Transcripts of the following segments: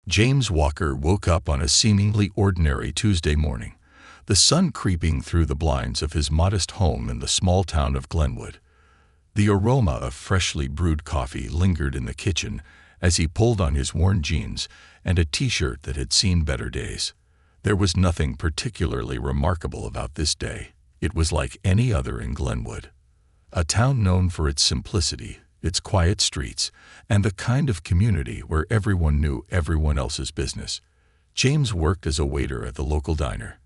James Walker woke up on a seemingly ordinary Tuesday morning, the sun creeping through the blinds of his modest home in the small town of Glenwood. The aroma of freshly brewed coffee lingered in the kitchen as he pulled on his worn jeans and a t-shirt that had seen better days. There was nothing particularly remarkable about this day. It was like any other in Glenwood, a town known for its simplicity, its quiet streets, and the kind of community where everyone knew everyone else's business. James worked as a waiter at the local diner,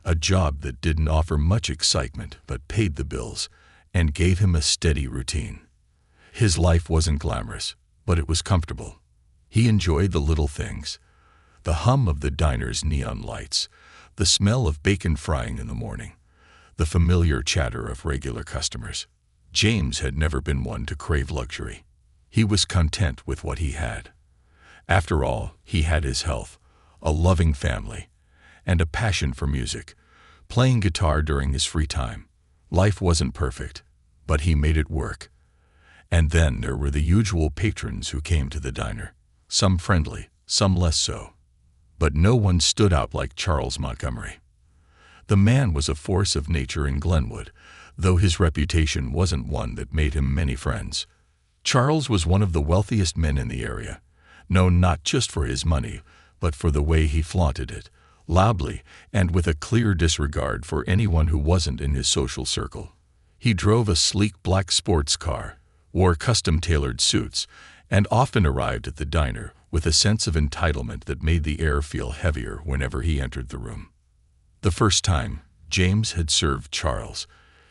a job that didn't offer much excitement but paid the bills and gave him a steady routine. His life wasn't glamorous, but it was comfortable. He enjoyed the little things, the hum of the diner's neon lights, the smell of bacon frying in the morning, the familiar chatter of regular customers. James had never been one to crave luxury. He was content with what he had. After all, he had his health, a loving family, and a passion for music, playing guitar during his free time. Life wasn't perfect, but he made it work. And then there were the usual patrons who came to the diner, some friendly, some less so. But no one stood out like Charles Montgomery. The man was a force of nature in Glenwood, though his reputation wasn't one that made him many friends. Charles was one of the wealthiest men in the area, known not just for his money, but for the way he flaunted it, loudly and with a clear disregard for anyone who wasn't in his social circle. He drove a sleek black sports car, wore custom-tailored suits, and often arrived at the diner with a sense of entitlement that made the air feel heavier whenever he entered the room. The first time James had served Charles,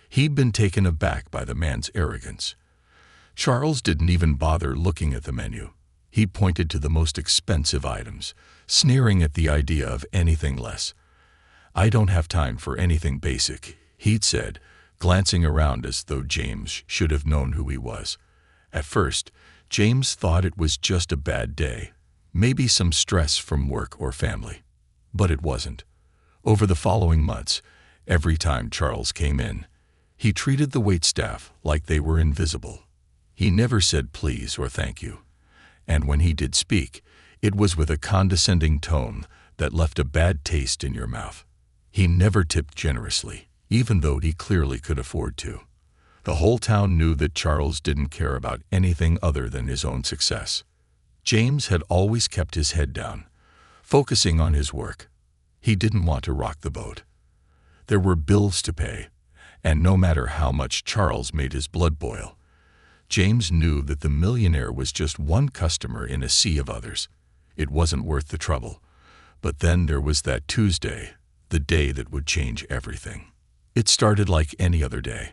he'd been taken aback by the man's arrogance. Charles didn't even bother looking at the menu. He pointed to the most expensive items, sneering at the idea of anything less. "I don't have time for anything basic," he'd said, glancing around as though James should have known who he was. At first, James thought it was just a bad day, maybe some stress from work or family. But it wasn't. Over the following months, every time Charles came in, he treated the waitstaff like they were invisible. He never said please or thank you. And when he did speak, it was with a condescending tone that left a bad taste in your mouth. He never tipped generously, even though he clearly could afford to. The whole town knew that Charles didn't care about anything other than his own success. James had always kept his head down, focusing on his work. He didn't want to rock the boat. There were bills to pay, and no matter how much Charles made his blood boil, James knew that the Millionaire was just one customer in a sea of others. It wasn't worth the trouble. But then there was that Tuesday, the day that would change everything. It started like any other day.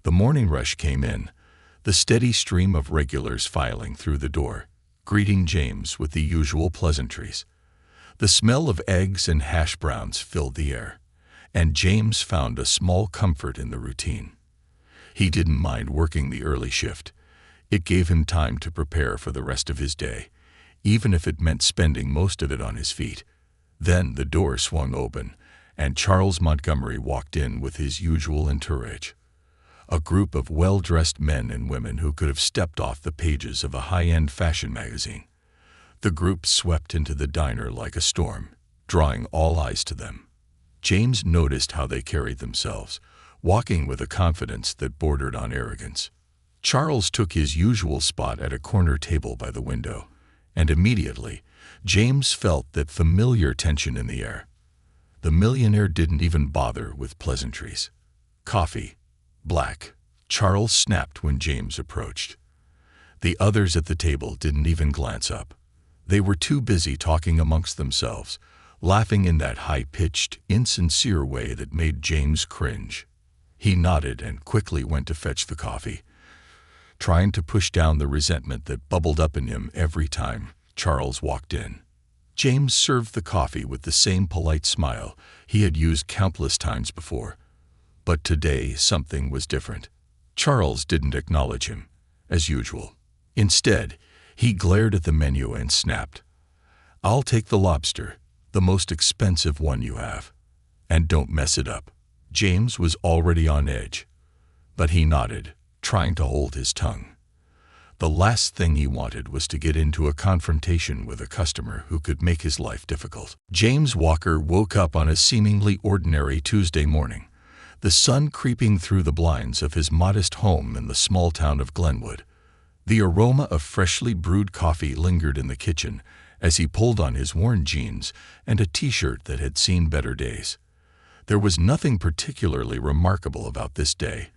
The morning rush came in, the steady stream of regulars filing through the door, greeting James with the usual pleasantries. The smell of eggs and hash browns filled the air, and James found a small comfort in the routine. He didn't mind working the early shift. It gave him time to prepare for the rest of his day, even if it meant spending most of it on his feet. Then the door swung open, and Charles Montgomery walked in with his usual entourage. A group of well-dressed men and women who could have stepped off the pages of a high-end fashion magazine. The group swept into the diner like a storm, drawing all eyes to them. James noticed how they carried themselves, walking with a confidence that bordered on arrogance. Charles took his usual spot at a corner table by the window, and immediately, James felt that familiar tension in the air. The Millionaire didn't even bother with pleasantries. "Coffee, black," Charles snapped when James approached. The others at the table didn't even glance up. They were too busy talking amongst themselves, laughing in that high-pitched, insincere way that made James cringe. He nodded and quickly went to fetch the coffee, trying to push down the resentment that bubbled up in him every time Charles walked in. James served the coffee with the same polite smile he had used countless times before. But today something was different. Charles didn't acknowledge him, as usual. Instead, he glared at the menu and snapped, "I'll take the lobster, the most expensive one you have. And don't mess it up." James was already on edge, but he nodded, trying to hold his tongue. The last thing he wanted was to get into a confrontation with a customer who could make his life difficult. James Walker woke up on a seemingly ordinary Tuesday morning, the sun creeping through the blinds of his modest home in the small town of Glenwood. The aroma of freshly brewed coffee lingered in the kitchen as he pulled on his worn jeans and a t-shirt that had seen better days. There was nothing particularly remarkable about this day.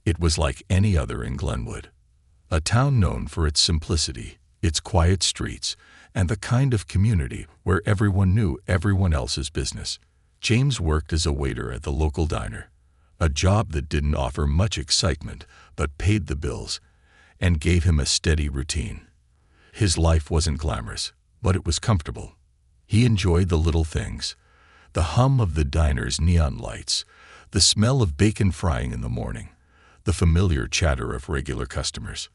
It was like any other in Glenwood, a town known for its simplicity, its quiet streets, and the kind of community where everyone knew everyone else's business. James worked as a waiter at the local diner, a job that didn't offer much excitement but paid the bills and gave him a steady routine. His life wasn't glamorous, but it was comfortable. He enjoyed the little things, the hum of the diner's neon lights, the smell of bacon frying in the morning, the familiar chatter of regular customers.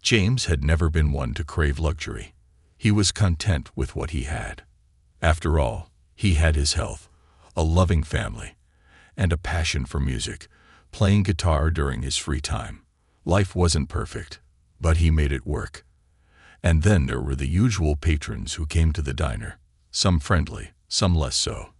James had never been one to crave luxury. He was content with what he had. After all, he had his health, a loving family, and a passion for music, playing guitar during his free time. Life wasn't perfect, but he made it work. And then there were the usual patrons who came to the diner, some friendly, some less so.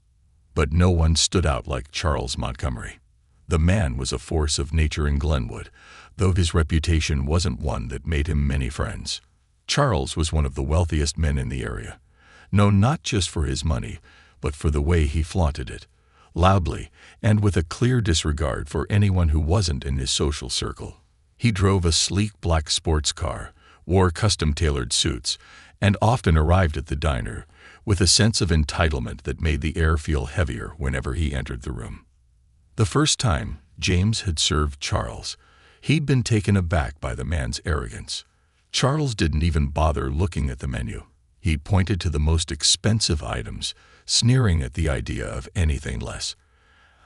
But no one stood out like Charles Montgomery. The man was a force of nature in Glenwood, though his reputation wasn't one that made him many friends. Charles was one of the wealthiest men in the area, known not just for his money, but for the way he flaunted it, loudly and with a clear disregard for anyone who wasn't in his social circle. He drove a sleek black sports car, wore custom-tailored suits, and often arrived at the diner with a sense of entitlement that made the air feel heavier whenever he entered the room. The first time James had served Charles, he'd been taken aback by the man's arrogance. Charles didn't even bother looking at the menu. He pointed to the most expensive items, sneering at the idea of anything less.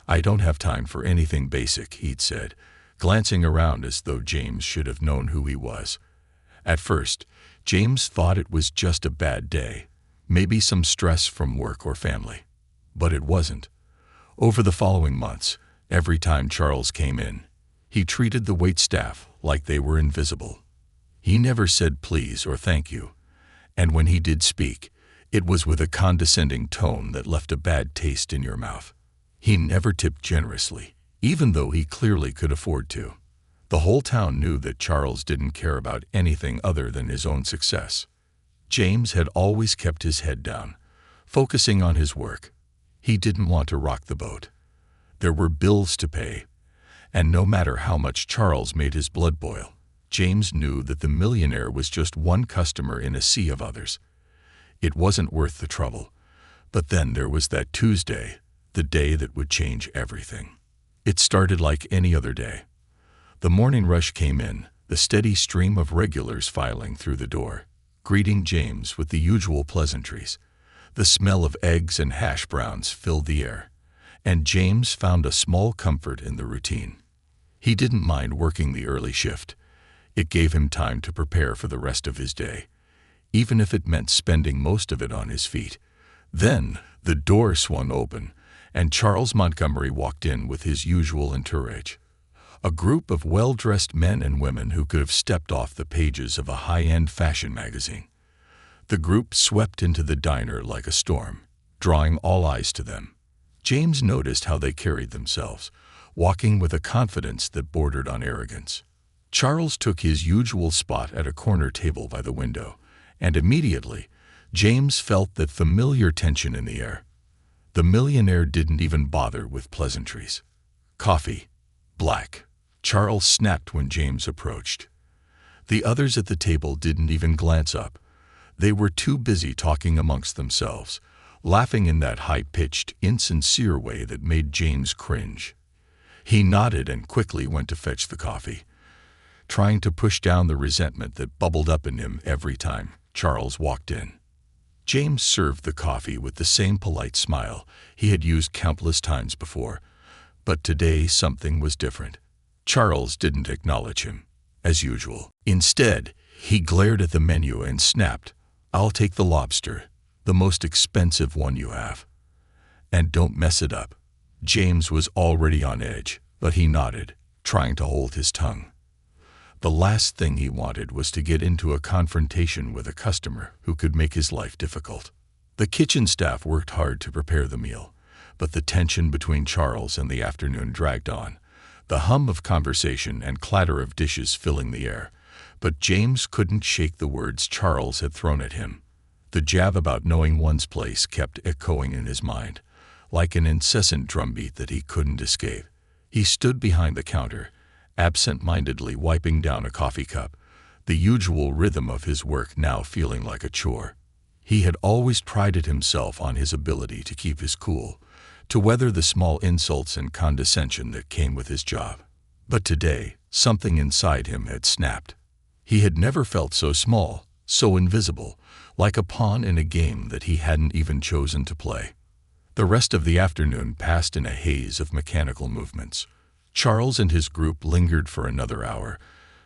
"I don't have time for anything basic," he'd said, glancing around as though James should have known who he was. At first, James thought it was just a bad day, maybe some stress from work or family. But it wasn't. Over the following months, every time Charles came in, he treated the waitstaff like they were invisible. He never said please or thank you, and when he did speak, it was with a condescending tone that left a bad taste in your mouth. He never tipped generously, even though he clearly could afford to. The whole town knew that Charles didn't care about anything other than his own success. James had always kept his head down, focusing on his work. He didn't want to rock the boat. There were bills to pay, and no matter how much Charles made his blood boil, James knew that the Millionaire was just one customer in a sea of others. It wasn't worth the trouble. But then there was that Tuesday, the day that would change everything. It started like any other day. The morning rush came in, the steady stream of regulars filing through the door, greeting James with the usual pleasantries. The smell of eggs and hash browns filled the air, and James found a small comfort in the routine. He didn't mind working the early shift. It gave him time to prepare for the rest of his day, even if it meant spending most of it on his feet. Then the door swung open, and Charles Montgomery walked in with his usual entourage. A group of well-dressed men and women who could have stepped off the pages of a high-end fashion magazine. The group swept into the diner like a storm, drawing all eyes to them. James noticed how they carried themselves, walking with a confidence that bordered on arrogance. Charles took his usual spot at a corner table by the window, and immediately, James felt that familiar tension in the air. The Millionaire didn't even bother with pleasantries. "Coffee, black," Charles snapped when James approached. The others at the table didn't even glance up. They were too busy talking amongst themselves, laughing in that high-pitched, insincere way that made James cringe. He nodded and quickly went to fetch the coffee, trying to push down the resentment that bubbled up in him every time Charles walked in. James served the coffee with the same polite smile he had used countless times before, but today something was different. Charles didn't acknowledge him, as usual. Instead, he glared at the menu and snapped, "I'll take the lobster, the most expensive one you have. And don't mess it up." James was already on edge, but he nodded, trying to hold his tongue. The last thing he wanted was to get into a confrontation with a customer who could make his life difficult. The kitchen staff worked hard to prepare the meal, but the tension between Charles and the afternoon dragged on, the hum of conversation and clatter of dishes filling the air. But James couldn't shake the words Charles had thrown at him. The jab about knowing one's place kept echoing in his mind, like an incessant drumbeat that he couldn't escape. He stood behind the counter, absent-mindedly wiping down a coffee cup, the usual rhythm of his work now feeling like a chore. He had always prided himself on his ability to keep his cool, to weather the small insults and condescension that came with his job. But today, something inside him had snapped. He had never felt so small, so invisible, like a pawn in a game that he hadn't even chosen to play. The rest of the afternoon passed in a haze of mechanical movements. Charles and his group lingered for another hour,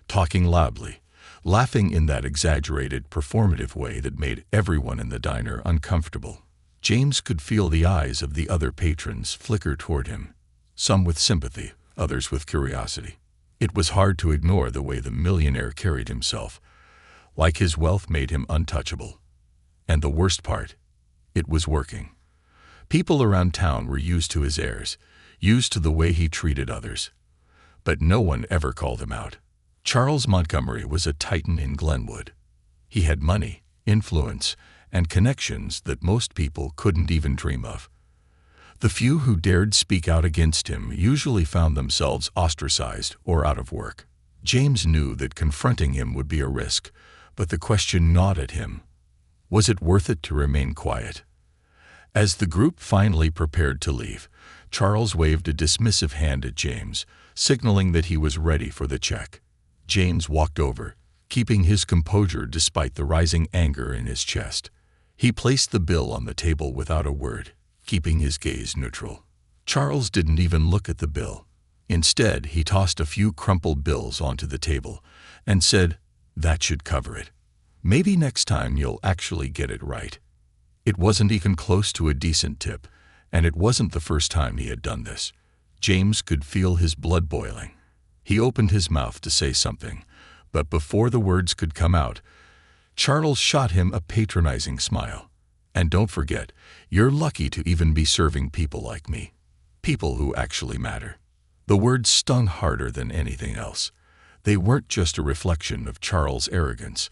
talking loudly, laughing in that exaggerated, performative way that made everyone in the diner uncomfortable. James could feel the eyes of the other patrons flicker toward him, some with sympathy, others with curiosity. It was hard to ignore the way the millionaire carried himself, like his wealth made him untouchable. And the worst part, it was working. People around town were used to his airs, used to the way he treated others. But no one ever called him out. Charles Montgomery was a titan in Glenwood. He had money, influence, and connections that most people couldn't even dream of. The few who dared speak out against him usually found themselves ostracized or out of work. James knew that confronting him would be a risk, but the question gnawed at him. Was it worth it to remain quiet? As the group finally prepared to leave, Charles waved a dismissive hand at James, signaling that he was ready for the check. James walked over, keeping his composure despite the rising anger in his chest. He placed the bill on the table without a word, keeping his gaze neutral. Charles didn't even look at the bill. Instead, he tossed a few crumpled bills onto the table and said, "That should cover it. Maybe next time you'll actually get it right." It wasn't even close to a decent tip, and it wasn't the first time he had done this. James could feel his blood boiling. He opened his mouth to say something, but before the words could come out, Charles shot him a patronizing smile. "And don't forget, you're lucky to even be serving people like me. People who actually matter." The words stung harder than anything else. They weren't just a reflection of Charles' arrogance.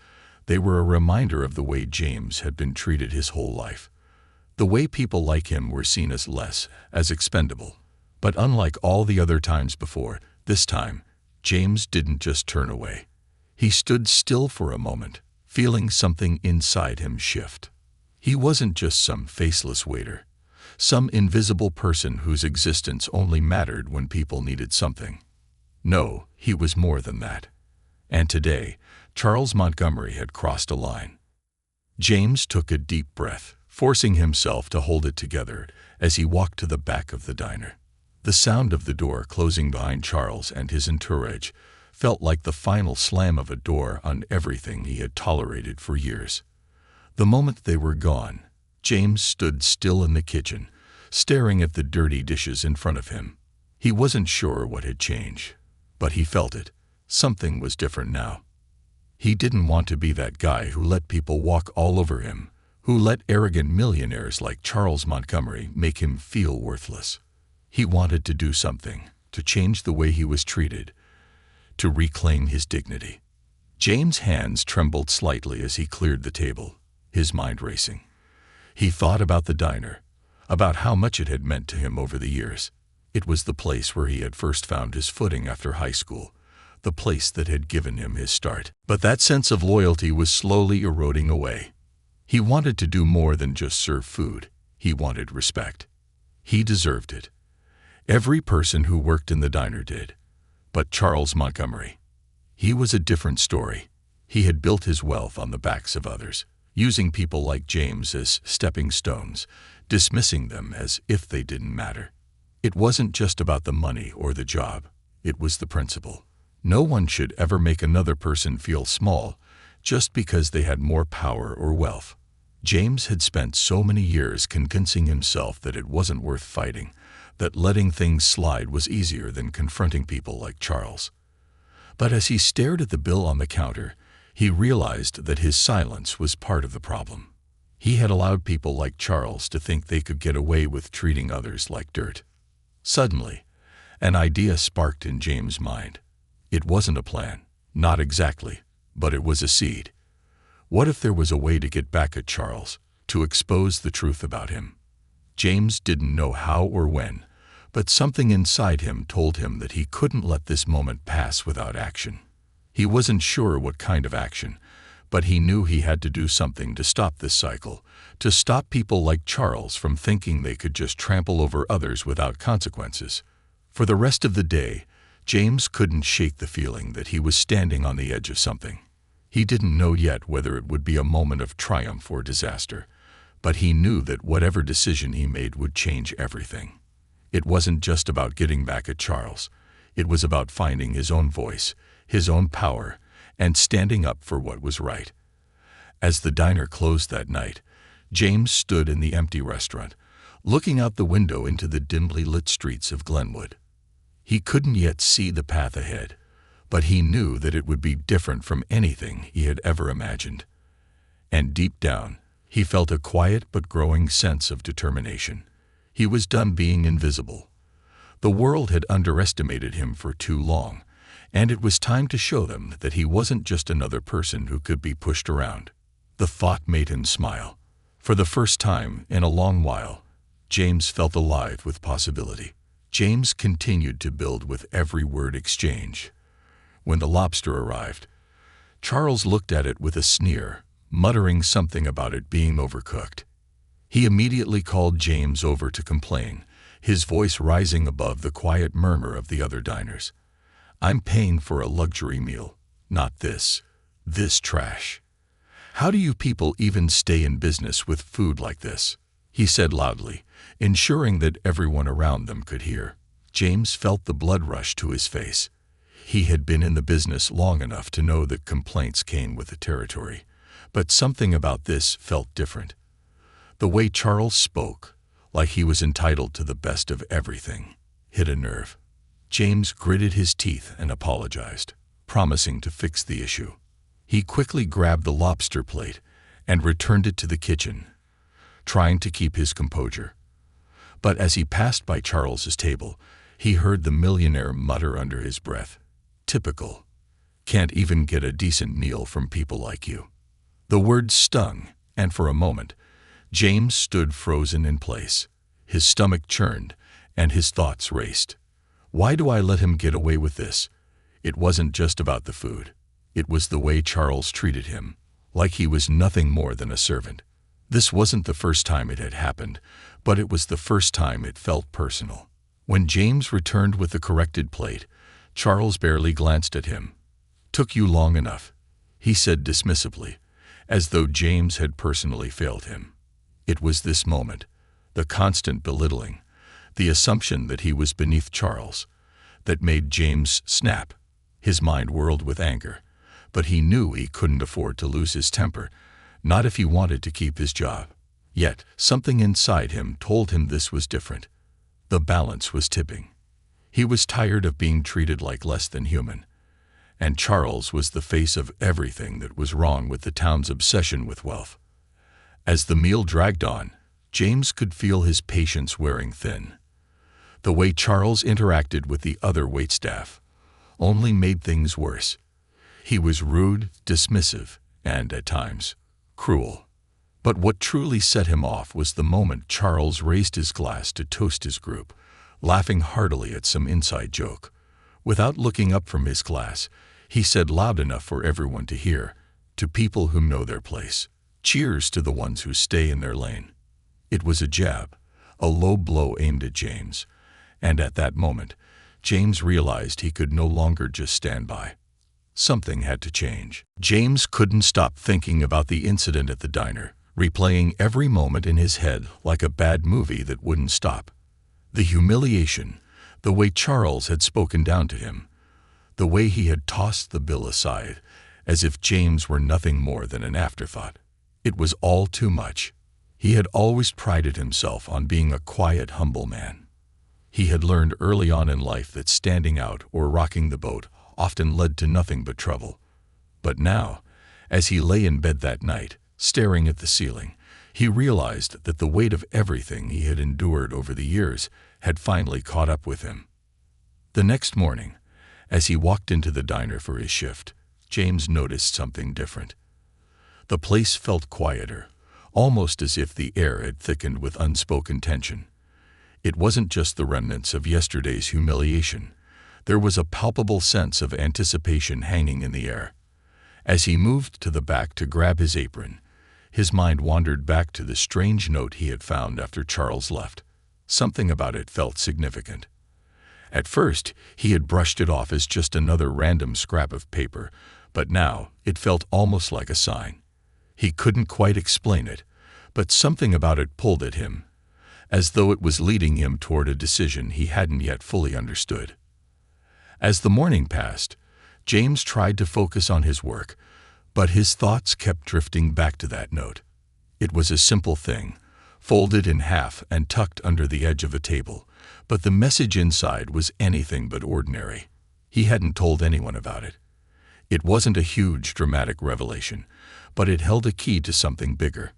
They were a reminder of the way James had been treated his whole life. The way people like him were seen as less, as expendable. But unlike all the other times before, this time, James didn't just turn away. He stood still for a moment, feeling something inside him shift. He wasn't just some faceless waiter, some invisible person whose existence only mattered when people needed something. No, he was more than that. And today, Charles Montgomery had crossed a line. James took a deep breath, forcing himself to hold it together as he walked to the back of the diner. The sound of the door closing behind Charles and his entourage felt like the final slam of a door on everything he had tolerated for years. The moment they were gone, James stood still in the kitchen, staring at the dirty dishes in front of him. He wasn't sure what had changed, but he felt it. Something was different now. He didn't want to be that guy who let people walk all over him, who let arrogant millionaires like Charles Montgomery make him feel worthless. He wanted to do something, to change the way he was treated, to reclaim his dignity. James' hands trembled slightly as he cleared the table, his mind racing. He thought about the diner, about how much it had meant to him over the years. It was the place where he had first found his footing after high school, the place that had given him his start. But that sense of loyalty was slowly eroding away. He wanted to do more than just serve food. He wanted respect. He deserved it. Every person who worked in the diner did. But Charles Montgomery, he was a different story. He had built his wealth on the backs of others, using people like James as stepping stones, dismissing them as if they didn't matter. It wasn't just about the money or the job. It was the principle. No one should ever make another person feel small just because they had more power or wealth. James had spent so many years convincing himself that it wasn't worth fighting, that letting things slide was easier than confronting people like Charles. But as he stared at the bill on the counter, he realized that his silence was part of the problem. He had allowed people like Charles to think they could get away with treating others like dirt. Suddenly, an idea sparked in James' mind. It wasn't a plan, not exactly, but it was a seed. What if there was a way to get back at Charles, to expose the truth about him? James didn't know how or when, but something inside him told him that he couldn't let this moment pass without action. He wasn't sure what kind of action, but he knew he had to do something to stop this cycle, to stop people like Charles from thinking they could just trample over others without consequences. For the rest of the day, James couldn't shake the feeling that he was standing on the edge of something. He didn't know yet whether it would be a moment of triumph or disaster, but he knew that whatever decision he made would change everything. It wasn't just about getting back at Charles. It was about finding his own voice, his own power, and standing up for what was right. As the diner closed that night, James stood in the empty restaurant, looking out the window into the dimly lit streets of Glenwood. He couldn't yet see the path ahead, but he knew that it would be different from anything he had ever imagined. And deep down, he felt a quiet but growing sense of determination. He was done being invisible. The world had underestimated him for too long, and it was time to show them that he wasn't just another person who could be pushed around. The thought made him smile. For the first time in a long while, James felt alive with possibility. James continued to build with every word exchange. When the lobster arrived, Charles looked at it with a sneer, muttering something about it being overcooked. He immediately called James over to complain, his voice rising above the quiet murmur of the other diners. "I'm paying for a luxury meal, not this trash. How do you people even stay in business with food like this?" he said loudly, ensuring that everyone around them could hear. James felt the blood rush to his face. He had been in the business long enough to know that complaints came with the territory, but something about this felt different. The way Charles spoke, like he was entitled to the best of everything, hit a nerve. James gritted his teeth and apologized, promising to fix the issue. He quickly grabbed the lobster plate and returned it to the kitchen, trying to keep his composure. But as he passed by Charles's table, he heard the millionaire mutter under his breath, "Typical. Can't even get a decent meal from people like you." The words stung, and for a moment, James stood frozen in place. His stomach churned, and his thoughts raced. Why do I let him get away with this? It wasn't just about the food. It was the way Charles treated him, like he was nothing more than a servant. This wasn't the first time it had happened, but it was the first time it felt personal. When James returned with the corrected plate, Charles barely glanced at him. "Took you long enough," he said dismissively, as though James had personally failed him. It was this moment, the constant belittling, the assumption that he was beneath Charles, that made James snap. His mind whirled with anger, but he knew he couldn't afford to lose his temper, not if he wanted to keep his job. Yet, something inside him told him this was different. The balance was tipping. He was tired of being treated like less than human, and Charles was the face of everything that was wrong with the town's obsession with wealth. As the meal dragged on, James could feel his patience wearing thin. The way Charles interacted with the other waitstaff only made things worse. He was rude, dismissive, and, at times, cruel. But what truly set him off was the moment Charles raised his glass to toast his group, laughing heartily at some inside joke. Without looking up from his glass, he said loud enough for everyone to hear, "To people who know their place, cheers to the ones who stay in their lane." It was a jab, a low blow aimed at James, and at that moment, James realized he could no longer just stand by. Something had to change. James couldn't stop thinking about the incident at the diner, replaying every moment in his head like a bad movie that wouldn't stop. The humiliation, the way Charles had spoken down to him, the way he had tossed the bill aside, as if James were nothing more than an afterthought. It was all too much. He had always prided himself on being a quiet, humble man. He had learned early on in life that standing out or rocking the boat often led to nothing but trouble. But now, as he lay in bed that night, staring at the ceiling, he realized that the weight of everything he had endured over the years had finally caught up with him. The next morning, as he walked into the diner for his shift, James noticed something different. The place felt quieter, almost as if the air had thickened with unspoken tension. It wasn't just the remnants of yesterday's humiliation. There was a palpable sense of anticipation hanging in the air. As he moved to the back to grab his apron, his mind wandered back to the strange note he had found after Charles left. Something about it felt significant. At first, he had brushed it off as just another random scrap of paper, but now it felt almost like a sign. He couldn't quite explain it, but something about it pulled at him, as though it was leading him toward a decision he hadn't yet fully understood. As the morning passed, James tried to focus on his work, but his thoughts kept drifting back to that note. It was a simple thing, folded in half and tucked under the edge of a table, but the message inside was anything but ordinary. He hadn't told anyone about it. It wasn't a huge, dramatic revelation, but it held a key to something bigger.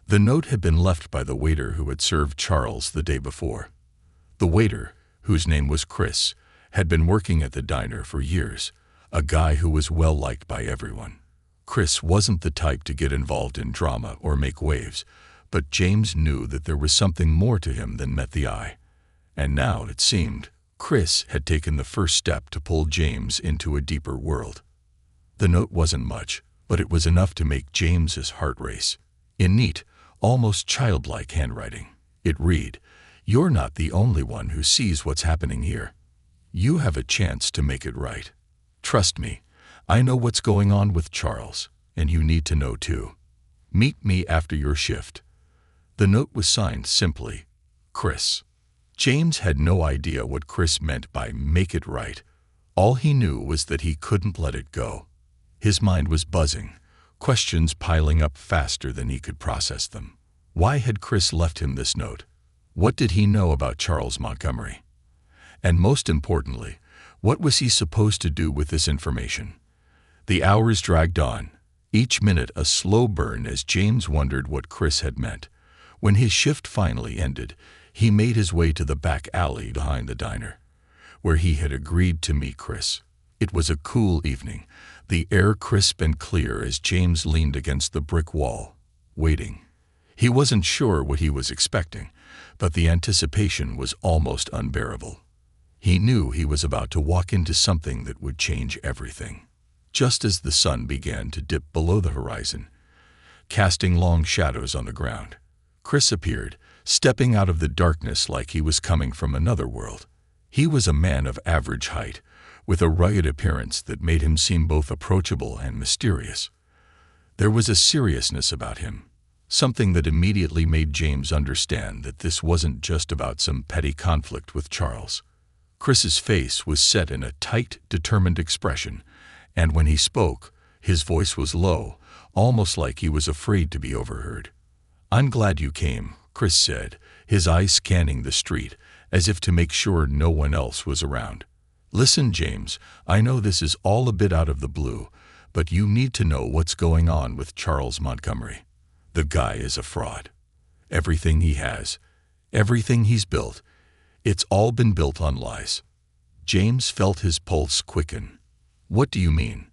The note had been left by the waiter who had served Charles the day before. The waiter, whose name was Chris, had been working at the diner for years, a guy who was well liked by everyone. Chris wasn't the type to get involved in drama or make waves, but James knew that there was something more to him than met the eye. And now, it seemed, Chris had taken the first step to pull James into a deeper world. The note wasn't much, but it was enough to make James's heart race. In neat, almost childlike handwriting, it read, "You're not the only one who sees what's happening here. You have a chance to make it right. Trust me, I know what's going on with Charles, and you need to know too. Meet me after your shift." The note was signed simply, Chris. James had no idea what Chris meant by "make it right." All he knew was that he couldn't let it go. His mind was buzzing, questions piling up faster than he could process them. Why had Chris left him this note? What did he know about Charles Montgomery? And most importantly, what was he supposed to do with this information? The hours dragged on, each minute a slow burn as James wondered what Chris had meant. When his shift finally ended, he made his way to the back alley behind the diner, where he had agreed to meet Chris. It was a cool evening, the air crisp and clear as James leaned against the brick wall, waiting. He wasn't sure what he was expecting, but the anticipation was almost unbearable. He knew he was about to walk into something that would change everything. Just as the sun began to dip below the horizon, casting long shadows on the ground, Chris appeared, stepping out of the darkness like he was coming from another world. He was a man of average height, with a rugged appearance that made him seem both approachable and mysterious. There was a seriousness about him, something that immediately made James understand that this wasn't just about some petty conflict with Charles. Chris's face was set in a tight, determined expression, and when he spoke, his voice was low, almost like he was afraid to be overheard. "I'm glad you came," Chris said, his eyes scanning the street, as if to make sure no one else was around. "Listen, James, I know this is all a bit out of the blue, but you need to know what's going on with Charles Montgomery. The guy is a fraud. Everything he has, everything he's built, it's all been built on lies." James felt his pulse quicken. "What do you mean?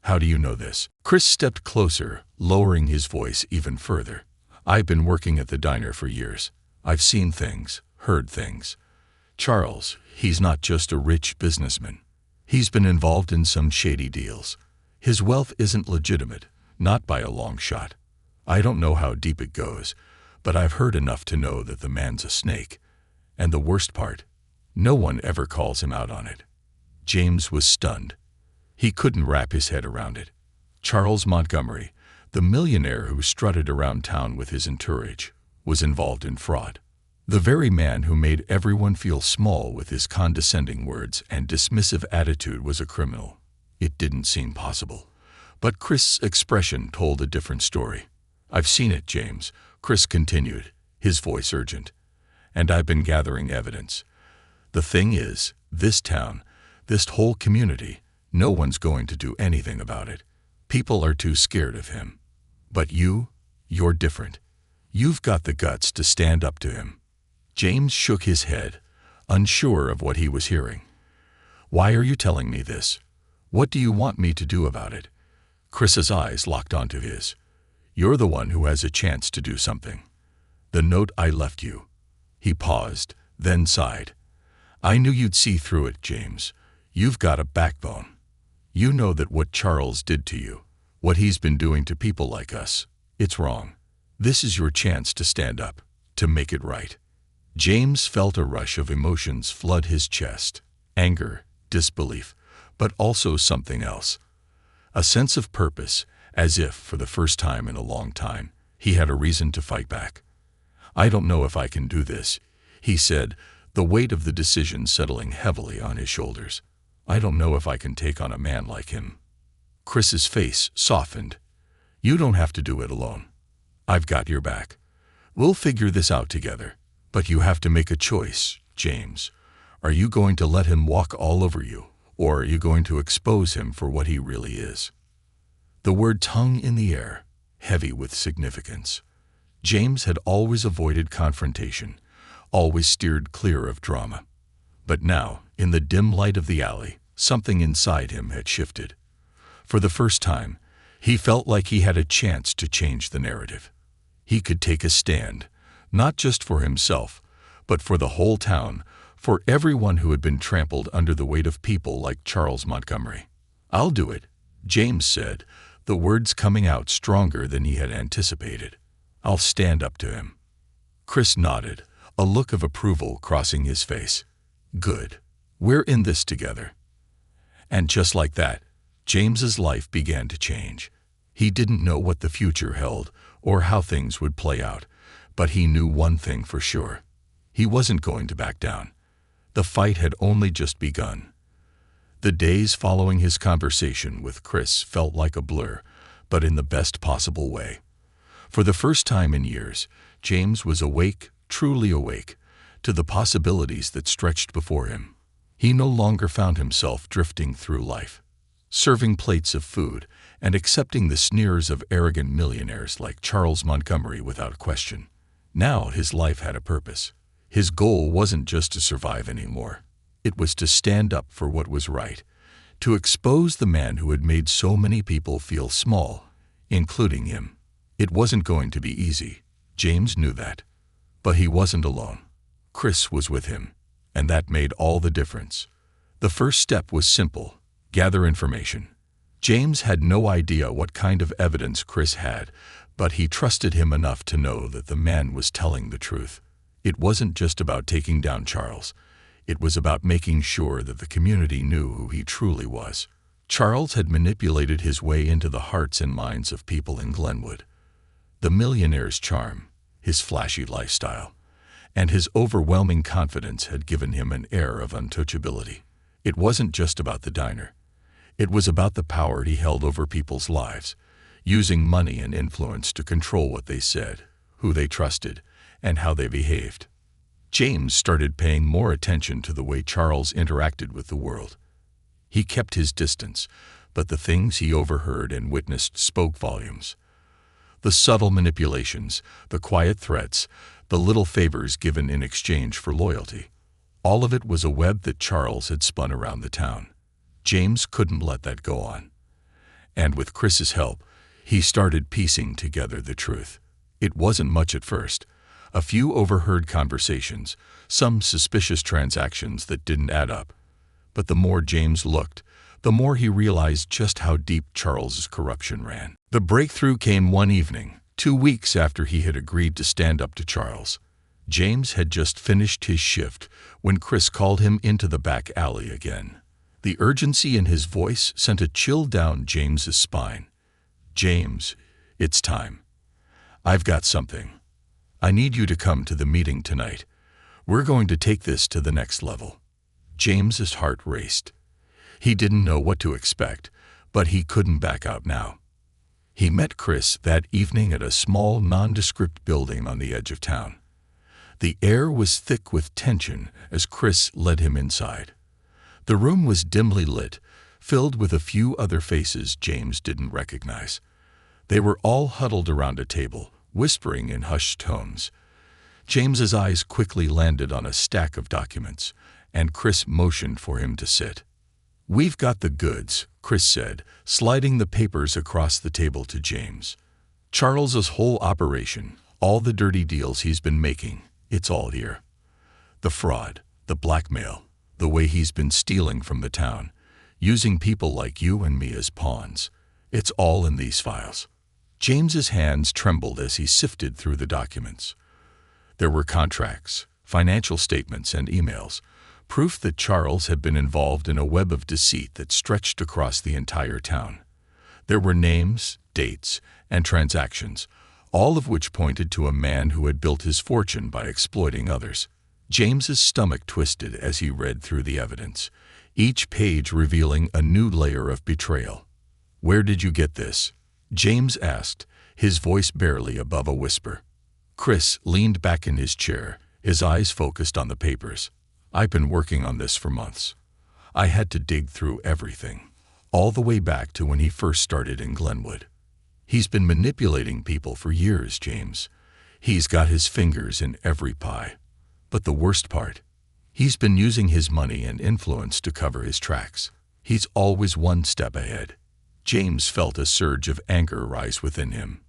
How do you know this?" Chris stepped closer, lowering his voice even further. "I've been working at the diner for years. I've seen things, heard things. Charles, he's not just a rich businessman. He's been involved in some shady deals. His wealth isn't legitimate, not by a long shot. I don't know how deep it goes, but I've heard enough to know that the man's a snake. And the worst part, no one ever calls him out on it." James was stunned. He couldn't wrap his head around it. Charles Montgomery, the millionaire who strutted around town with his entourage, was involved in fraud. The very man who made everyone feel small with his condescending words and dismissive attitude was a criminal. It didn't seem possible. But Chris' expression told a different story. "I've seen it, James," Chris continued, his voice urgent. "And I've been gathering evidence. The thing is, this town, this whole community, No one's going to do anything about it. People are too scared of him. But you're different. You've got the guts to stand up to him." James shook his head, unsure of what he was hearing. "Why are you telling me this? What do you want me to do about it?" Chris's eyes locked onto his. "You're the one who has a chance to do something. The note I left you." He paused, then sighed. "I knew you'd see through it, James. You've got a backbone. You know that what Charles did to you, what he's been doing to people like us, it's wrong. This is your chance to stand up, to make it right." James felt a rush of emotions flood his chest. Anger, disbelief, but also something else. A sense of purpose, as if, for the first time in a long time, he had a reason to fight back. "I don't know if I can do this," he said, the weight of the decision settling heavily on his shoulders. "I don't know if I can take on a man like him." Chris's face softened. "You don't have to do it alone. I've got your back. We'll figure this out together. But you have to make a choice, James. Are you going to let him walk all over you, or are you going to expose him for what he really is?" The word hung in the air, heavy with significance. James had always avoided confrontation, always steered clear of drama. But now, in the dim light of the alley, something inside him had shifted. For the first time, he felt like he had a chance to change the narrative. He could take a stand, not just for himself, but for the whole town, for everyone who had been trampled under the weight of people like Charles Montgomery. "I'll do it," James said, the words coming out stronger than he had anticipated. "I'll stand up to him." Chris nodded, a look of approval crossing his face. "Good. We're in this together." And just like that, James's life began to change. He didn't know what the future held or how things would play out, but he knew one thing for sure. He wasn't going to back down. The fight had only just begun. The days following his conversation with Chris felt like a blur, but in the best possible way. For the first time in years, James was awake, truly awake, to the possibilities that stretched before him. He no longer found himself drifting through life, serving plates of food and accepting the sneers of arrogant millionaires like Charles Montgomery without question. Now his life had a purpose. His goal wasn't just to survive anymore. It was to stand up for what was right, to expose the man who had made so many people feel small, including him. It wasn't going to be easy. James knew that. But he wasn't alone. Chris was with him, and that made all the difference. The first step was simple: gather information. James had no idea what kind of evidence Chris had, but he trusted him enough to know that the man was telling the truth. It wasn't just about taking down Charles. It was about making sure that the community knew who he truly was. Charles had manipulated his way into the hearts and minds of people in Glenwood. The millionaire's charm, his flashy lifestyle, and his overwhelming confidence had given him an air of untouchability. It wasn't just about the diner. It was about the power he held over people's lives, using money and influence to control what they said, who they trusted, and how they behaved. James started paying more attention to the way Charles interacted with the world. He kept his distance, but the things he overheard and witnessed spoke volumes. The subtle manipulations, the quiet threats, the little favors given in exchange for loyalty. All of it was a web that Charles had spun around the town. James couldn't let that go on. And with Chris's help, he started piecing together the truth. It wasn't much at first. A few overheard conversations, some suspicious transactions that didn't add up. But the more James looked, the more he realized just how deep Charles's corruption ran. The breakthrough came one evening, 2 weeks after he had agreed to stand up to Charles. James had just finished his shift when Chris called him into the back alley again. The urgency in his voice sent a chill down James's spine. "James, it's time. I've got something. I need you to come to the meeting tonight. We're going to take this to the next level." James's heart raced. He didn't know what to expect, but he couldn't back out now. He met Chris that evening at a small, nondescript building on the edge of town. The air was thick with tension as Chris led him inside. The room was dimly lit, filled with a few other faces James didn't recognize. They were all huddled around a table, whispering in hushed tones. James's eyes quickly landed on a stack of documents, and Chris motioned for him to sit. "We've got the goods," Chris said, sliding the papers across the table to James. "Charles's whole operation, all the dirty deals he's been making, it's all here. The fraud, the blackmail, the way he's been stealing from the town, using people like you and me as pawns. It's all in these files." James's hands trembled as he sifted through the documents. There were contracts, financial statements, and emails, proof that Charles had been involved in a web of deceit that stretched across the entire town. There were names, dates, and transactions, all of which pointed to a man who had built his fortune by exploiting others. James's stomach twisted as he read through the evidence, each page revealing a new layer of betrayal. "Where did you get this?" James asked, his voice barely above a whisper. Chris leaned back in his chair, his eyes focused on the papers. "I've been working on this for months. I had to dig through everything, all the way back to when he first started in Glenwood. He's been manipulating people for years, James. He's got his fingers in every pie. But the worst part, he's been using his money and influence to cover his tracks. He's always one step ahead." James felt a surge of anger rise within him.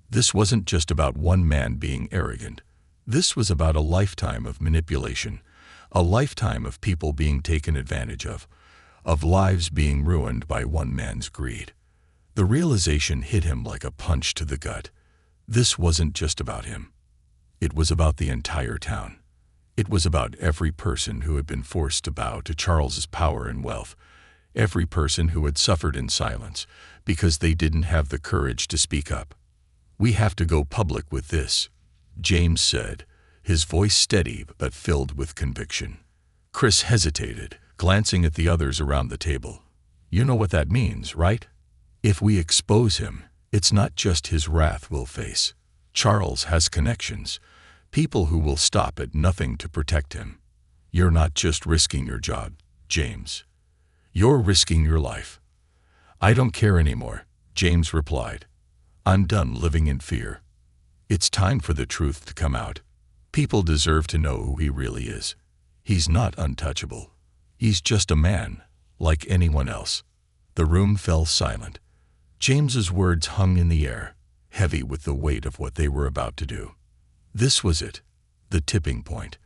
This wasn't just about one man being arrogant. This was about a lifetime of manipulation, a lifetime of people being taken advantage of lives being ruined by one man's greed. The realization hit him like a punch to the gut. This wasn't just about him. It was about the entire town. It was about every person who had been forced to bow to Charles's power and wealth, every person who had suffered in silence because they didn't have the courage to speak up. "We have to go public with this," James said, his voice steady but filled with conviction. Chris hesitated, glancing at the others around the table. "You know what that means, right? If we expose him, it's not just his wrath we'll face. Charles has connections, people who will stop at nothing to protect him. You're not just risking your job, James. You're risking your life." "I don't care anymore," James replied. "I'm done living in fear. It's time for the truth to come out. People deserve to know who he really is. He's not untouchable. He's just a man, like anyone else." The room fell silent. James's words hung in the air, heavy with the weight of what they were about to do. This was it, the tipping point.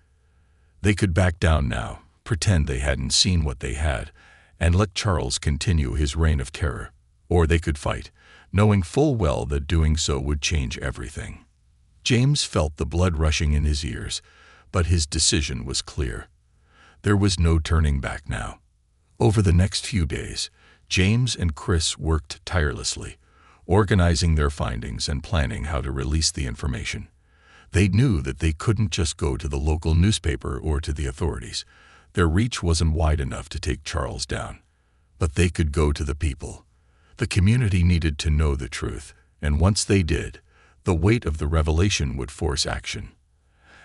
They could back down now, pretend they hadn't seen what they had, and let Charles continue his reign of terror. Or they could fight, knowing full well that doing so would change everything. James felt the blood rushing in his ears, but his decision was clear. There was no turning back now. Over the next few days, James and Chris worked tirelessly, organizing their findings and planning how to release the information. They knew that they couldn't just go to the local newspaper or to the authorities. Their reach wasn't wide enough to take Charles down. But they could go to the people. The community needed to know the truth, and once they did, the weight of the revelation would force action.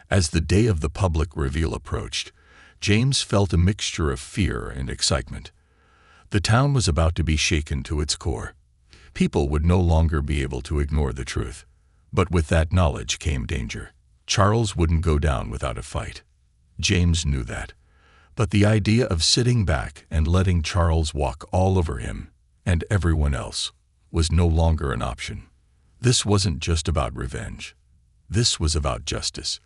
As the day of the public reveal approached, James felt a mixture of fear and excitement. The town was about to be shaken to its core. People would no longer be able to ignore the truth. But with that knowledge came danger. Charles wouldn't go down without a fight. James knew that. But the idea of sitting back and letting Charles walk all over him and everyone else was no longer an option. This wasn't just about revenge. This was about justice.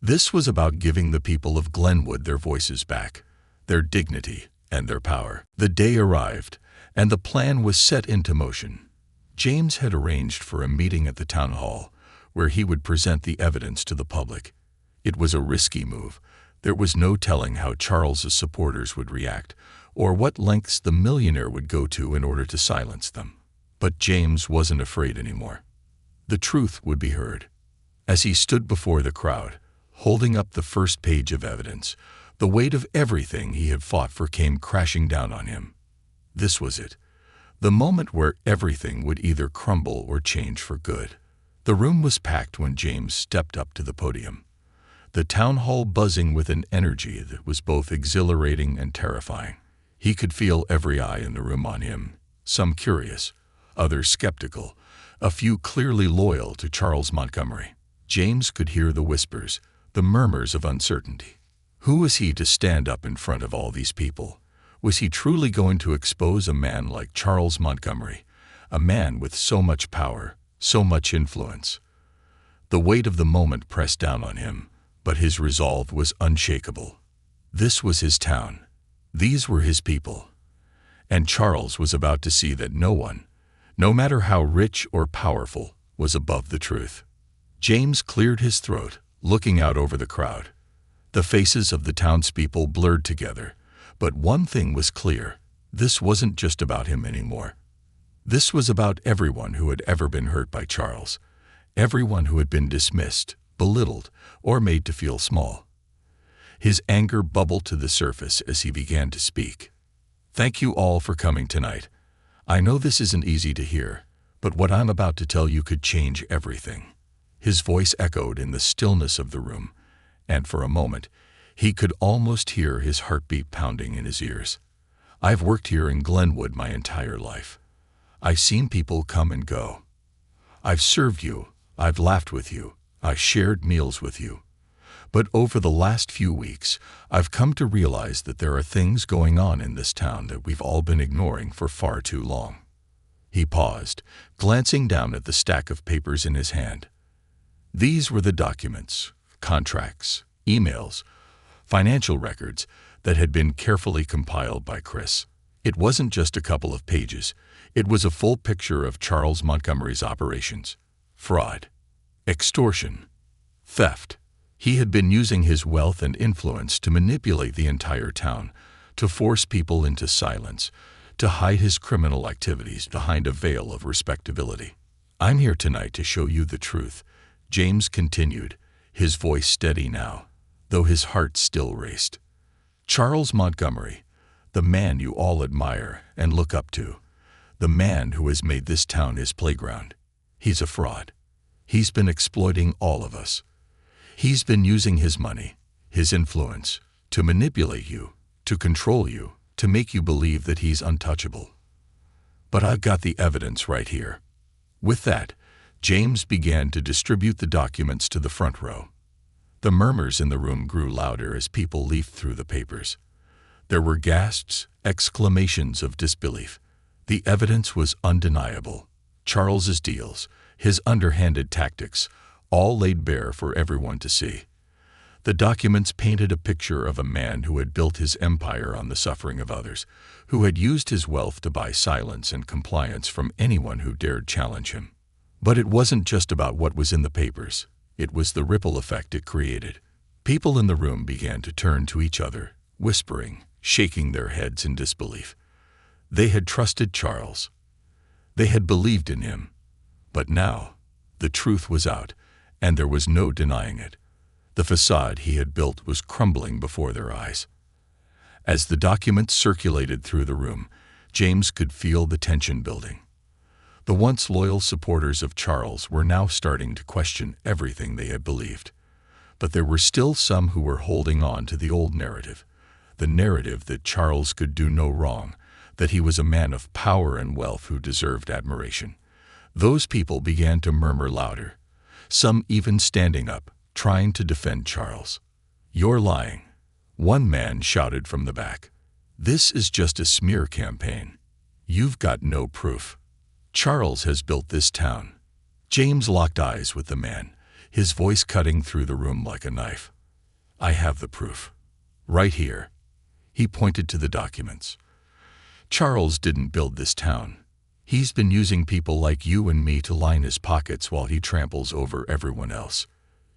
This was about giving the people of Glenwood their voices back, their dignity, and their power. The day arrived, and the plan was set into motion. James had arranged for a meeting at the town hall, where he would present the evidence to the public. It was a risky move. There was no telling how Charles's supporters would react, or what lengths the millionaire would go to in order to silence them. But James wasn't afraid anymore. The truth would be heard. As he stood before the crowd, holding up the first page of evidence, the weight of everything he had fought for came crashing down on him. This was it, the moment where everything would either crumble or change for good. The room was packed when James stepped up to the podium, the town hall buzzing with an energy that was both exhilarating and terrifying. He could feel every eye in the room on him, some curious, others skeptical, a few clearly loyal to Charles Montgomery. James could hear the whispers, the murmurs of uncertainty. Who was he to stand up in front of all these people? Was he truly going to expose a man like Charles Montgomery, a man with so much power, so much influence? The weight of the moment pressed down on him, but his resolve was unshakable. This was his town. These were his people. And Charles was about to see that no one, no matter how rich or powerful, was above the truth. James cleared his throat, looking out over the crowd. The faces of the townspeople blurred together, but one thing was clear: this wasn't just about him anymore. This was about everyone who had ever been hurt by Charles, everyone who had been dismissed, belittled, or made to feel small. His anger bubbled to the surface as he began to speak. "Thank you all for coming tonight. I know this isn't easy to hear, but what I'm about to tell you could change everything." His voice echoed in the stillness of the room, and for a moment, he could almost hear his heartbeat pounding in his ears. "I've worked here in Glenwood my entire life. I've seen people come and go. I've served you, I've laughed with you, I've shared meals with you. But over the last few weeks, I've come to realize that there are things going on in this town that we've all been ignoring for far too long." He paused, glancing down at the stack of papers in his hand. These were the documents, contracts, emails, financial records that had been carefully compiled by Chris. It wasn't just a couple of pages. It was a full picture of Charles Montgomery's operations: fraud, extortion, theft. He had been using his wealth and influence to manipulate the entire town, to force people into silence, to hide his criminal activities behind a veil of respectability. "I'm here tonight to show you the truth," James continued, his voice steady now, though his heart still raced. "Charles Montgomery, the man you all admire and look up to, the man who has made this town his playground, he's a fraud. He's been exploiting all of us. He's been using his money, his influence, to manipulate you, to control you, to make you believe that he's untouchable. But I've got the evidence right here." With that, James began to distribute the documents to the front row. The murmurs in the room grew louder as people leafed through the papers. There were gasps, exclamations of disbelief. The evidence was undeniable. Charles's deals, his underhanded tactics, all laid bare for everyone to see. The documents painted a picture of a man who had built his empire on the suffering of others, who had used his wealth to buy silence and compliance from anyone who dared challenge him. But it wasn't just about what was in the papers. It was the ripple effect it created. People in the room began to turn to each other, whispering, shaking their heads in disbelief. They had trusted Charles. They had believed in him. But now, the truth was out, and there was no denying it. The facade he had built was crumbling before their eyes. As the documents circulated through the room, James could feel the tension building. The once loyal supporters of Charles were now starting to question everything they had believed. But there were still some who were holding on to the old narrative, the narrative that Charles could do no wrong, that he was a man of power and wealth who deserved admiration. Those people began to murmur louder, some even standing up, trying to defend Charles. "You're lying," one man shouted from the back. "This is just a smear campaign. You've got no proof. Charles has built this town." James locked eyes with the man, his voice cutting through the room like a knife. "I have the proof. Right here." He pointed to the documents. "Charles didn't build this town. He's been using people like you and me to line his pockets while he tramples over everyone else.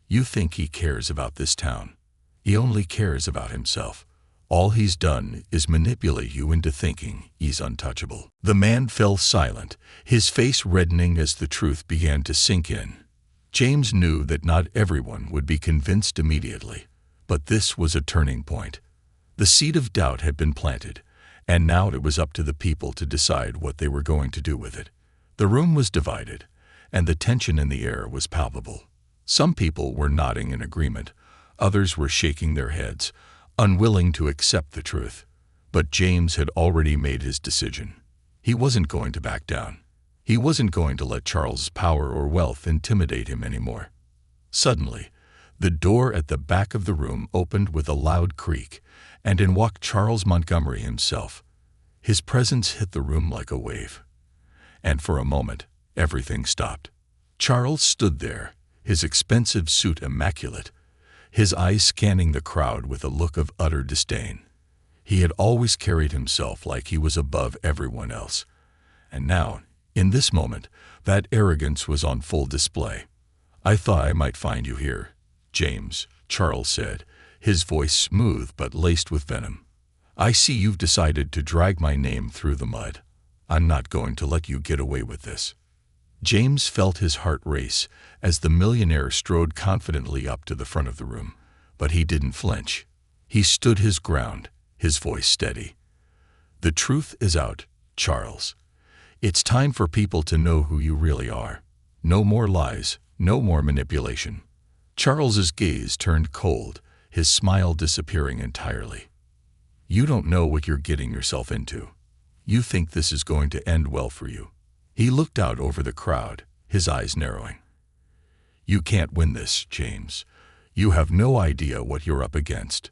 You think he cares about this town. He only cares about himself. All he's done is manipulate you into thinking he's untouchable." The man fell silent, his face reddening as the truth began to sink in. James knew that not everyone would be convinced immediately, but this was a turning point. The seed of doubt had been planted, and now it was up to the people to decide what they were going to do with it. The room was divided, and the tension in the air was palpable. Some people were nodding in agreement, others were shaking their heads, unwilling to accept the truth. But James had already made his decision. He wasn't going to back down. He wasn't going to let Charles's power or wealth intimidate him anymore. Suddenly, the door at the back of the room opened with a loud creak, and in walked Charles Montgomery himself. His presence hit the room like a wave. And for a moment, everything stopped. Charles stood there, his expensive suit immaculate, his eyes scanning the crowd with a look of utter disdain. He had always carried himself like he was above everyone else. And now, in this moment, that arrogance was on full display. "I thought I might find you here, James," Charles said, his voice smooth but laced with venom. "I see you've decided to drag my name through the mud. I'm not going to let you get away with this." James felt his heart race as the millionaire strode confidently up to the front of the room, but he didn't flinch. He stood his ground, his voice steady. "The truth is out, Charles. It's time for people to know who you really are. No more lies, no more manipulation." Charles's gaze turned cold, his smile disappearing entirely. "You don't know what you're getting yourself into. You think this is going to end well for you." He looked out over the crowd, his eyes narrowing. "You can't win this, James. You have no idea what you're up against."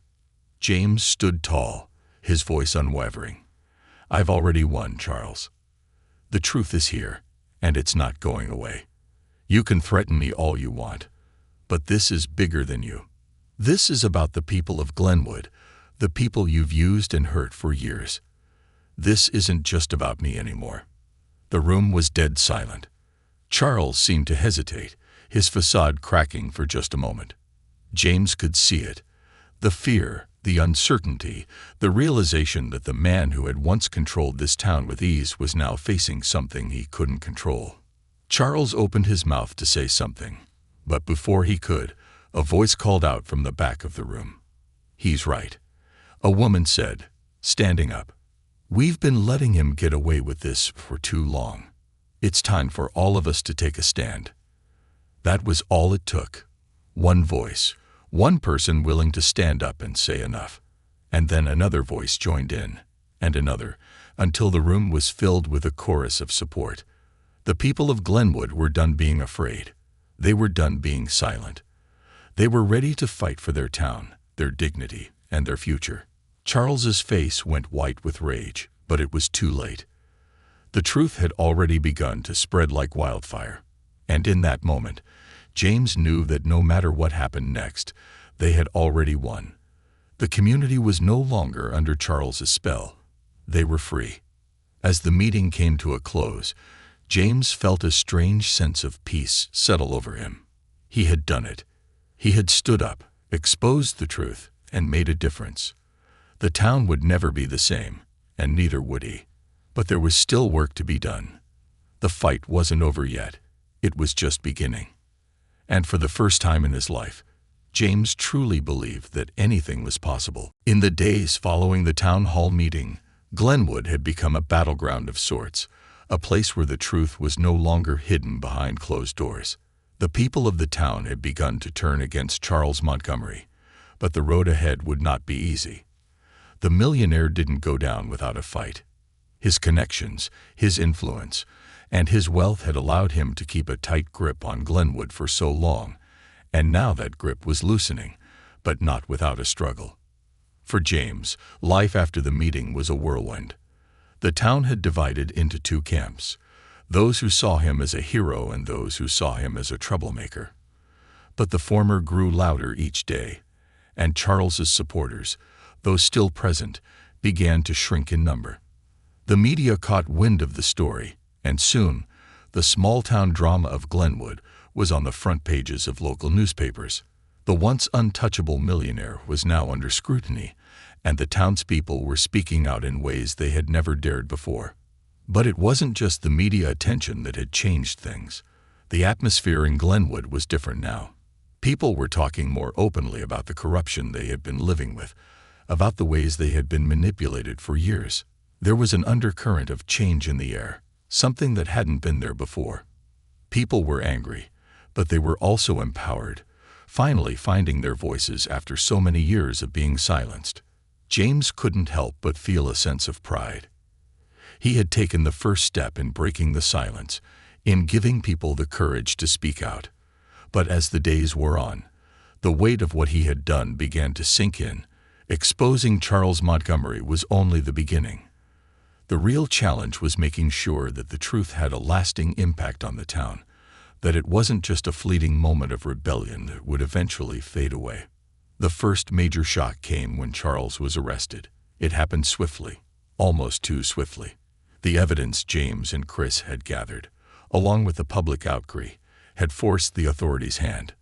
James stood tall, his voice unwavering. "I've already won, Charles. The truth is here, and it's not going away. You can threaten me all you want, but this is bigger than you. This is about the people of Glenwood, the people you've used and hurt for years. This isn't just about me anymore." The room was dead silent. Charles seemed to hesitate, his facade cracking for just a moment. James could see it. The fear, the uncertainty, the realization that the man who had once controlled this town with ease was now facing something he couldn't control. Charles opened his mouth to say something, but before he could, a voice called out from the back of the room. "He's right," a woman said, standing up. "We've been letting him get away with this for too long. It's time for all of us to take a stand." That was all it took. One voice, one person willing to stand up and say enough. And then another voice joined in, and another, until the room was filled with a chorus of support. The people of Glenwood were done being afraid. They were done being silent. They were ready to fight for their town, their dignity, and their future. Charles's face went white with rage, but it was too late. The truth had already begun to spread like wildfire. And in that moment, James knew that no matter what happened next, they had already won. The community was no longer under Charles's spell. They were free. As the meeting came to a close, James felt a strange sense of peace settle over him. He had done it. He had stood up, exposed the truth, and made a difference. The town would never be the same, and neither would he. But there was still work to be done. The fight wasn't over yet. It was just beginning. And for the first time in his life, James truly believed that anything was possible. In the days following the town hall meeting, Glenwood had become a battleground of sorts, a place where the truth was no longer hidden behind closed doors. The people of the town had begun to turn against Charles Montgomery, but the road ahead would not be easy. The millionaire didn't go down without a fight. His connections, his influence, and his wealth had allowed him to keep a tight grip on Glenwood for so long, and now that grip was loosening, but not without a struggle. For James, life after the meeting was a whirlwind. The town had divided into two camps, those who saw him as a hero and those who saw him as a troublemaker. But the former grew louder each day, and Charles's supporters, though still present, began to shrink in number. The media caught wind of the story, and soon, the small-town drama of Glenwood was on the front pages of local newspapers. The once untouchable millionaire was now under scrutiny, and the townspeople were speaking out in ways they had never dared before. But it wasn't just the media attention that had changed things. The atmosphere in Glenwood was different now. People were talking more openly about the corruption they had been living with, about the ways they had been manipulated for years. There was an undercurrent of change in the air, something that hadn't been there before. People were angry, but they were also empowered, finally finding their voices after so many years of being silenced. James couldn't help but feel a sense of pride. He had taken the first step in breaking the silence, in giving people the courage to speak out. But as the days wore on, the weight of what he had done began to sink in. Exposing Charles Montgomery was only the beginning. The real challenge was making sure that the truth had a lasting impact on the town, that it wasn't just a fleeting moment of rebellion that would eventually fade away. The first major shock came when Charles was arrested. It happened swiftly, almost too swiftly. The evidence James and Chris had gathered, along with the public outcry, had forced the authorities' hand.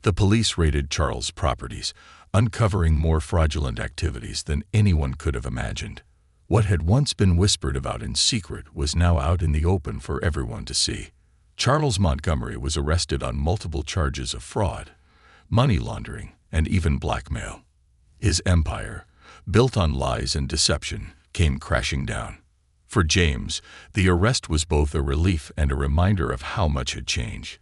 The police raided Charles' properties, uncovering more fraudulent activities than anyone could have imagined. What had once been whispered about in secret was now out in the open for everyone to see. Charles Montgomery was arrested on multiple charges of fraud, money laundering, and even blackmail. His empire, built on lies and deception, came crashing down. For James, the arrest was both a relief and a reminder of how much had changed.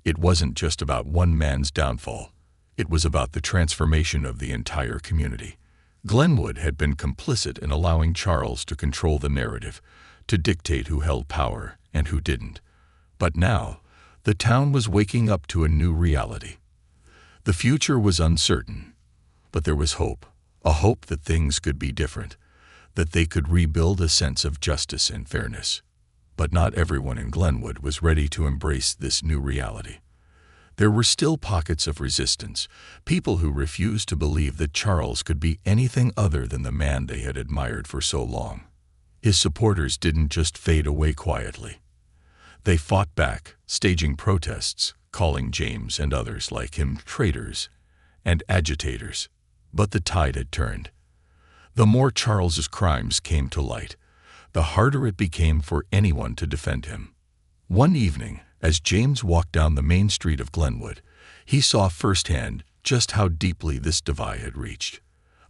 It wasn't just about one man's downfall. It was about the transformation of the entire community. Glenwood had been complicit in allowing Charles to control the narrative, to dictate who held power and who didn't. But now, the town was waking up to a new reality. The future was uncertain, but there was hope, a hope that things could be different, that they could rebuild a sense of justice and fairness. But not everyone in Glenwood was ready to embrace this new reality. There were still pockets of resistance, people who refused to believe that Charles could be anything other than the man they had admired for so long. His supporters didn't just fade away quietly. They fought back, staging protests, calling James and others like him traitors and agitators. But the tide had turned. The more Charles's crimes came to light, the harder it became for anyone to defend him. One evening, as James walked down the main street of Glenwood, he saw firsthand just how deeply this divide had reached.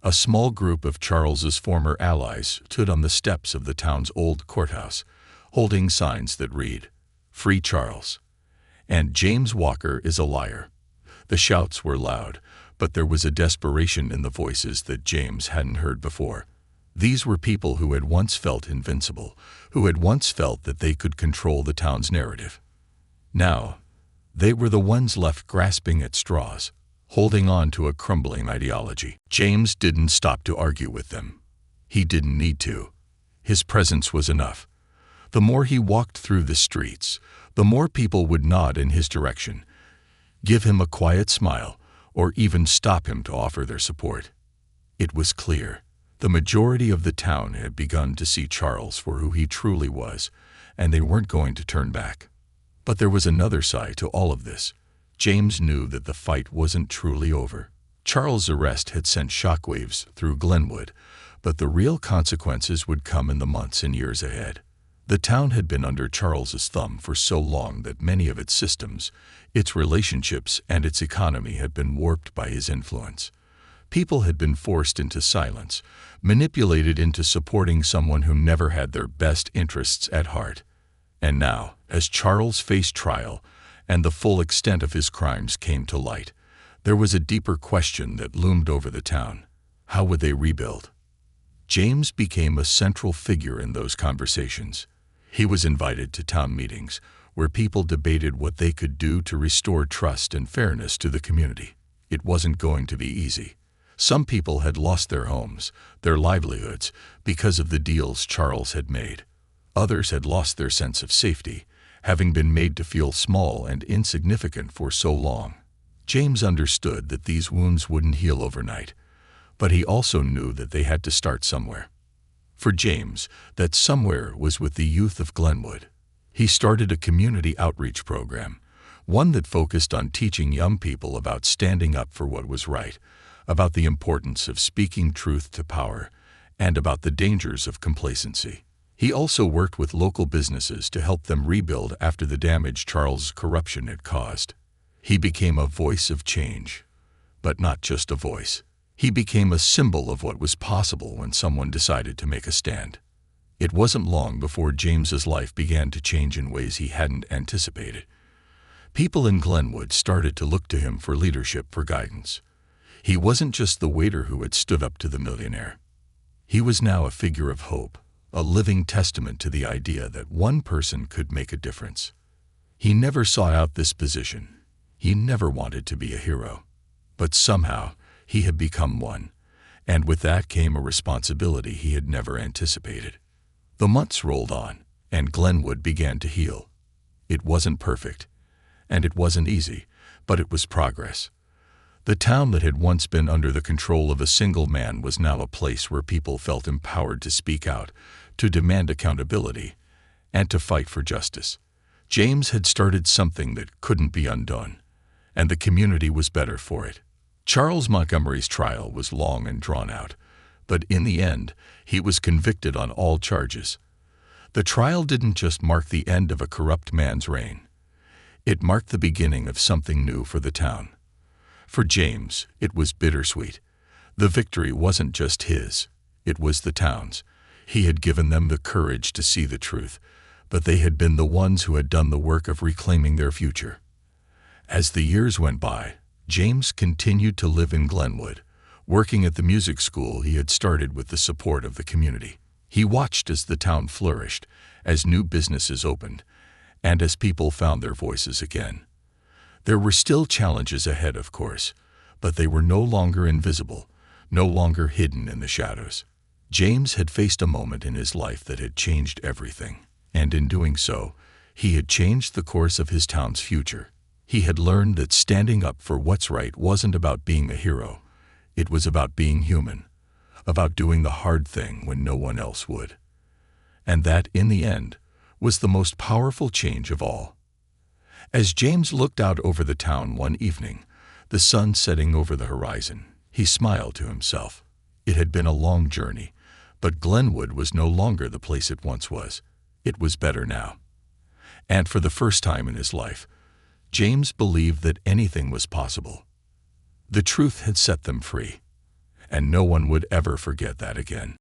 A small group of Charles's former allies stood on the steps of the town's old courthouse, holding signs that read, "Free Charles," and "James Walker is a liar." The shouts were loud, but there was a desperation in the voices that James hadn't heard before. These were people who had once felt invincible, who had once felt that they could control the town's narrative. Now, they were the ones left grasping at straws, holding on to a crumbling ideology. James didn't stop to argue with them. He didn't need to. His presence was enough. The more he walked through the streets, the more people would nod in his direction, give him a quiet smile, or even stop him to offer their support. It was clear. The majority of the town had begun to see Charles for who he truly was, and they weren't going to turn back. But there was another side to all of this. James knew that the fight wasn't truly over. Charles' arrest had sent shockwaves through Glenwood, but the real consequences would come in the months and years ahead. The town had been under Charles's thumb for so long that many of its systems, its relationships, and its economy had been warped by his influence. People had been forced into silence, manipulated into supporting someone who never had their best interests at heart. And now, as Charles faced trial, and the full extent of his crimes came to light, there was a deeper question that loomed over the town. How would they rebuild? James became a central figure in those conversations. He was invited to town meetings, where people debated what they could do to restore trust and fairness to the community. It wasn't going to be easy. Some people had lost their homes, their livelihoods, because of the deals Charles had made. Others had lost their sense of safety, having been made to feel small and insignificant for so long. James understood that these wounds wouldn't heal overnight, but he also knew that they had to start somewhere. For James, that somewhere was with the youth of Glenwood. He started a community outreach program, one that focused on teaching young people about standing up for what was right, about the importance of speaking truth to power, and about the dangers of complacency. He also worked with local businesses to help them rebuild after the damage Charles' corruption had caused. He became a voice of change, but not just a voice. He became a symbol of what was possible when someone decided to make a stand. It wasn't long before James's life began to change in ways he hadn't anticipated. People in Glenwood started to look to him for leadership, for guidance. He wasn't just the waiter who had stood up to the millionaire. He was now a figure of hope, a living testament to the idea that one person could make a difference. He never sought out this position. He never wanted to be a hero. But somehow, he had become one, and with that came a responsibility he had never anticipated. The months rolled on, and Glenwood began to heal. It wasn't perfect, and it wasn't easy, but it was progress. The town that had once been under the control of a single man was now a place where people felt empowered to speak out, to demand accountability, and to fight for justice. James had started something that couldn't be undone, and the community was better for it. Charles Montgomery's trial was long and drawn out, but in the end, he was convicted on all charges. The trial didn't just mark the end of a corrupt man's reign. It marked the beginning of something new for the town. For James, it was bittersweet. The victory wasn't just his, it was the town's. He had given them the courage to see the truth, but they had been the ones who had done the work of reclaiming their future. As the years went by, James continued to live in Glenwood, working at the music school he had started with the support of the community. He watched as the town flourished, as new businesses opened, and as people found their voices again. There were still challenges ahead, of course, but they were no longer invisible, no longer hidden in the shadows. James had faced a moment in his life that had changed everything, and in doing so, he had changed the course of his town's future. He had learned that standing up for what's right wasn't about being a hero. It was about being human, about doing the hard thing when no one else would. And that, in the end, was the most powerful change of all. As James looked out over the town one evening, the sun setting over the horizon, he smiled to himself. It had been a long journey, but Glenwood was no longer the place it once was. It was better now. And for the first time in his life, James believed that anything was possible. The truth had set them free, and no one would ever forget that again.